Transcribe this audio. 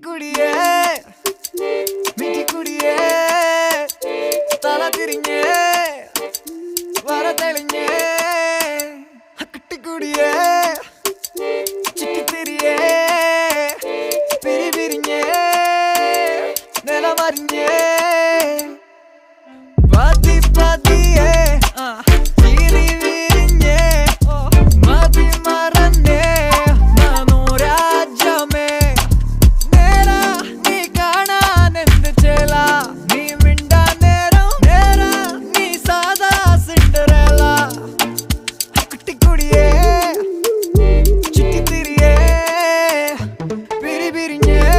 കുട്ടിക്കുടിയേ മിറ്റിക്കുടിയേ തല തിരിഞ്ഞേ വര തെളിഞ്ഞേ കുട്ടിക്കുടിയേ ചിക്കിത്തിരിയേ പിരി പിരിഞ്ഞേ നിലമറിഞ്ഞേ പതി പതിയേ Yeah.